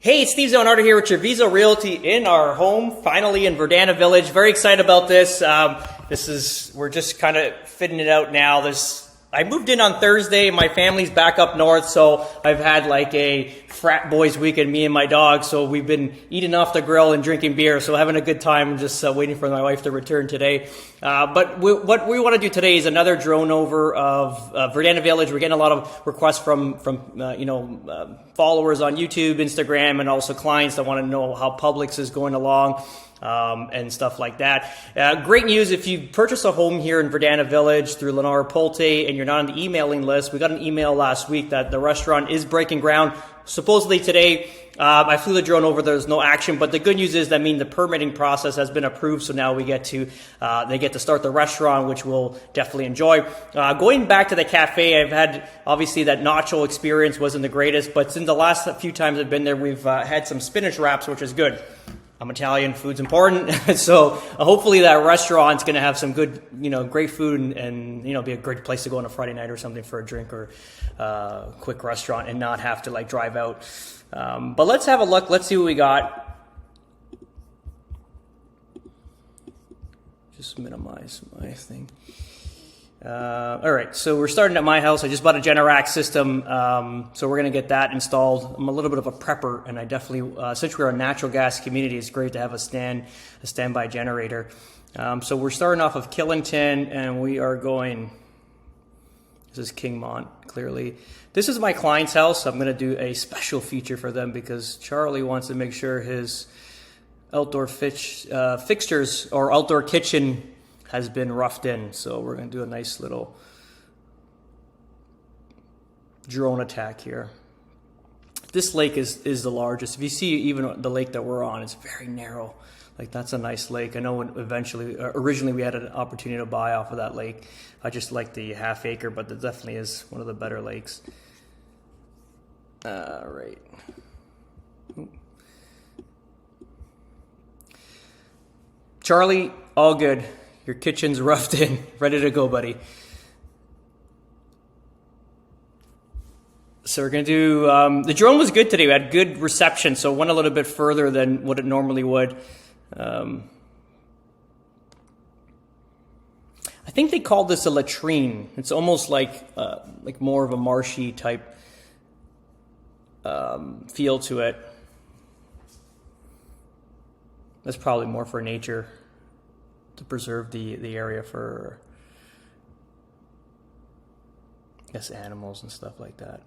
Hey, it's Steve Zonardo here with your Visa Realty in our home, finally in Verdana Village. Very excited about this. We're just kind of fitting it out now. I moved in on Thursday. My family's back up north, so I've had like a frat boys weekend, me and my dog. So we've been eating off the grill and drinking beer, so having a good time. Just waiting for my wife to return today. But what we want to do today is another drone over of Verdana Village. We're getting a lot of requests from followers on YouTube, Instagram, and also clients that want to know how Publix is going along. And stuff like that. Great news, if you purchase a home here in Verdana Village through Lenore Polte and you're not on the emailing list, we got an email last week that the restaurant is breaking ground. Supposedly today, I flew the drone over, there's no action, but the good news is that the permitting process has been approved, so now they get to start the restaurant, which we'll definitely enjoy. Going back to the cafe, I've had, obviously that nacho experience wasn't the greatest, but since the last few times I've been there, we've had some spinach wraps, which is good. I'm Italian, food's important, so hopefully that restaurant's going to have some good, great food and be a great place to go on a Friday night or something for a drink or quick restaurant and not have to drive out. But let's have a look. Let's see what we got. Just minimize my thing. All right, so we're starting at my house. I just bought a Generac system, so we're going to get that installed. I'm a little bit of a prepper, and I definitely, since we're a natural gas community, it's great to have a standby generator. So we're starting off of Killington, and we are going, this is Kingmont, clearly. This is my client's house. I'm going to do a special feature for them because Charlie wants to make sure his outdoor fixtures or outdoor kitchen has been roughed in, so we're going to do a nice little drone attack here. This lake is the largest. If you see even the lake that we're on, it's very narrow. Like, that's a nice lake. I know originally we had an opportunity to buy off of that lake. I just like the half acre, but it definitely is one of the better lakes. Right. Charlie, all good. Your kitchen's roughed in, ready to go, buddy. So we're going to do, the drone was good today. We had good reception, so it went a little bit further than what it normally would. I think they called this a latrine. It's almost like more of a marshy type feel to it. That's probably more for nature, to preserve the area for, I guess, animals and stuff like that.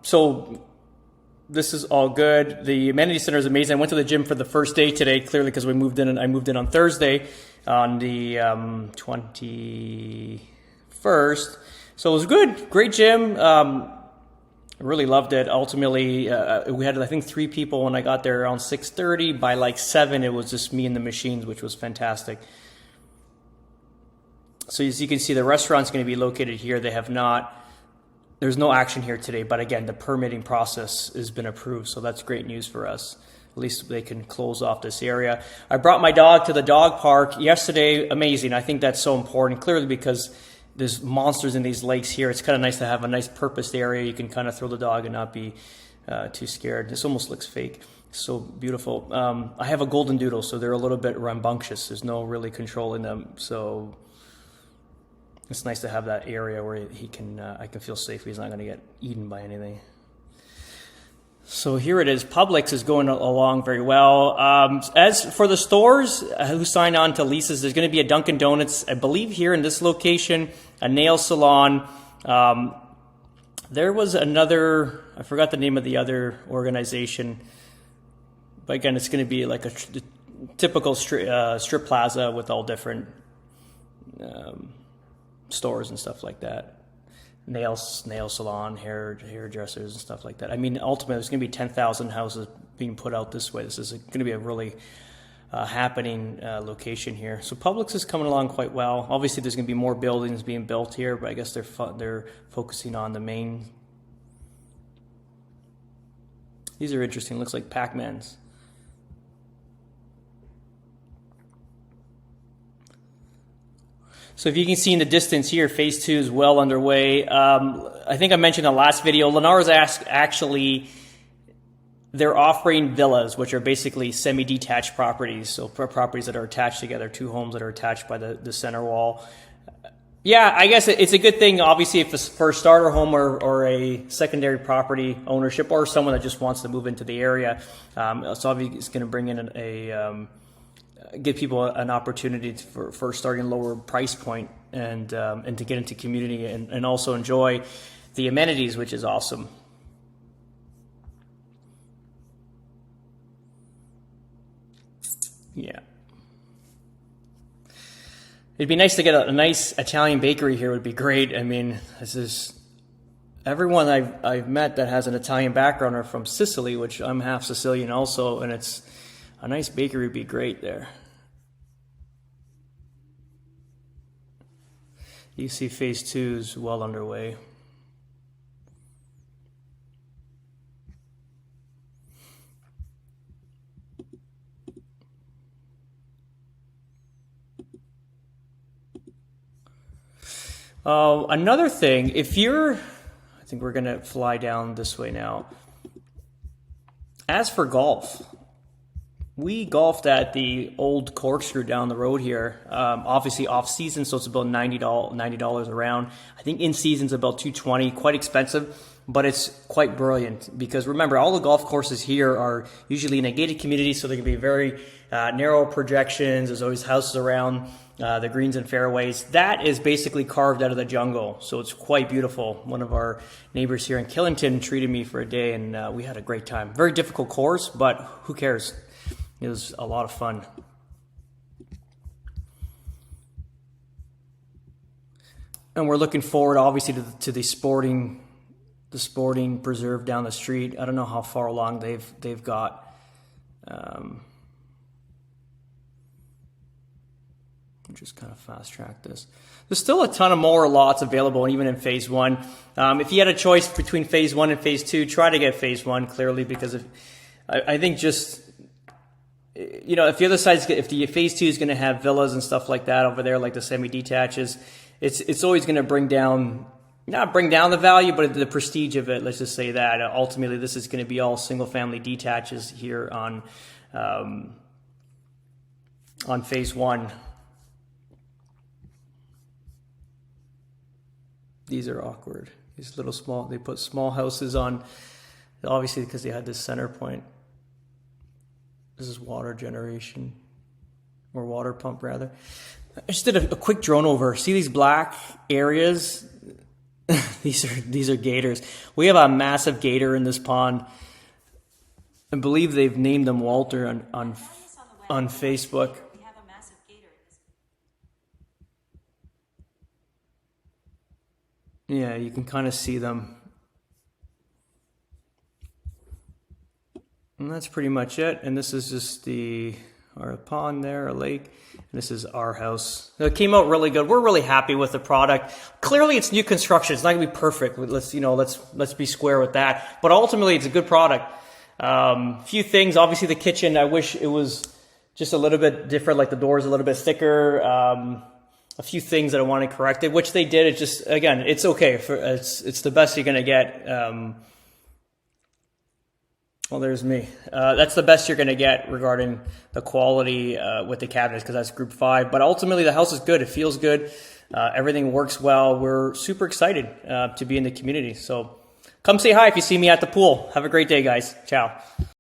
So this is all good. The Amenity Center is amazing. I went to the gym for the first day today, clearly because I moved in on Thursday on the 21st. So it was good. Great gym. I really loved it. Ultimately, we had, I think, 3 people when I got there around 6:30. By like 7, it was just me and the machines, which was fantastic. So as you can see, the restaurant's going to be located here. There's no action here today, but again, the permitting process has been approved, so that's great news for us. At least they can close off this area. I brought my dog to the dog park yesterday. Amazing. I think that's so important, clearly because there's monsters in these lakes here. It's kind of nice to have a nice purposed area. You can kind of throw the dog and not be too scared. This almost looks fake. So beautiful. I have a golden doodle, so they're a little bit rambunctious. There's no really controlling them. So it's nice to have that area where I can feel safe. He's not going to get eaten by anything. So here it is. Publix is going along very well. As for the stores who signed on to leases, there's going to be a Dunkin' Donuts, I believe, here in this location, a nail salon. There was another, I forgot the name of the other organization. But again, it's going to be like a typical strip plaza with all different stores and stuff like that. Nail salon, hairdressers and stuff like that. Ultimately, there's going to be 10,000 houses being put out this way. This is going to be a really happening location here. So Publix is coming along quite well. Obviously, there's going to be more buildings being built here, but I guess they're focusing on the main. These are interesting. Looks like Pac-Mans. So if you can see in the distance here, phase 2 is well underway. I think I mentioned in the last video, Lennar's actually, they're offering villas, which are basically semi-detached properties. So properties that are attached together, 2 homes that are attached by the center wall. Yeah, I guess it's a good thing, obviously, if it's for a starter home or a secondary property ownership, or someone that just wants to move into the area. So obviously it's going to bring in give people an opportunity for starting lower price point and to get into community and also enjoy the amenities, which is awesome. Yeah. It'd be nice to get a nice Italian bakery here. Would be great. I mean, this is everyone I've met that has an Italian background are from Sicily, which I'm half Sicilian also, and it's a nice bakery would be great there. You see phase 2 is well underway. Another thing, I think we're going to fly down this way now. As for golf, we golfed at the old Corkscrew down the road here. Obviously off season, so it's about $90 a round. I think in season it's about $220, quite expensive, but it's quite brilliant because remember, all the golf courses here are usually in a gated community, so they can be very narrow projections. There's always houses around the greens and fairways. That is basically carved out of the jungle, so it's quite beautiful. One of our neighbors here in Killington treated me for a day, and we had a great time. Very difficult course, but who cares? It was a lot of fun. And we're looking forward, obviously, to the sporting preserve down the street. I don't know how far along they've got. Just kind of fast track this. There's still a ton of more lots available, even in phase 1. If you had a choice between phase 1 and phase 2, try to get phase 1 clearly, because I think just, if the other side's, if the phase 2 is going to have villas and stuff like that over there, like the semi-detaches, it's always going to not bring down the value, but the prestige of it. Let's just say that ultimately this is going to be all single-family detaches here on phase 1. These are awkward. These little they put small houses on, obviously because they had this center point. This is water generation, or water pump rather. I just did a quick drone over. See these black areas? These are gators. We have a massive gator in this pond. I believe they've named them Walter on Facebook. Yeah, you can kind of see them. And that's pretty much it. And this is just our pond there, a lake. And this is our house. So it came out really good. We're really happy with the product. Clearly it's new construction. It's not gonna be perfect. Let's be square with that. But ultimately it's a good product. Few things, obviously the kitchen, I wish it was just a little bit different, like the doors a little bit thicker. A few things that I want to correct it, which they did. It's just, again, it's okay. It's the best you're going to get. Well, there's me. That's the best you're going to get regarding the quality with the cabinets, because that's group 5. But ultimately, the house is good. It feels good. Everything works well. We're super excited to be in the community. So come say hi if you see me at the pool. Have a great day, guys. Ciao.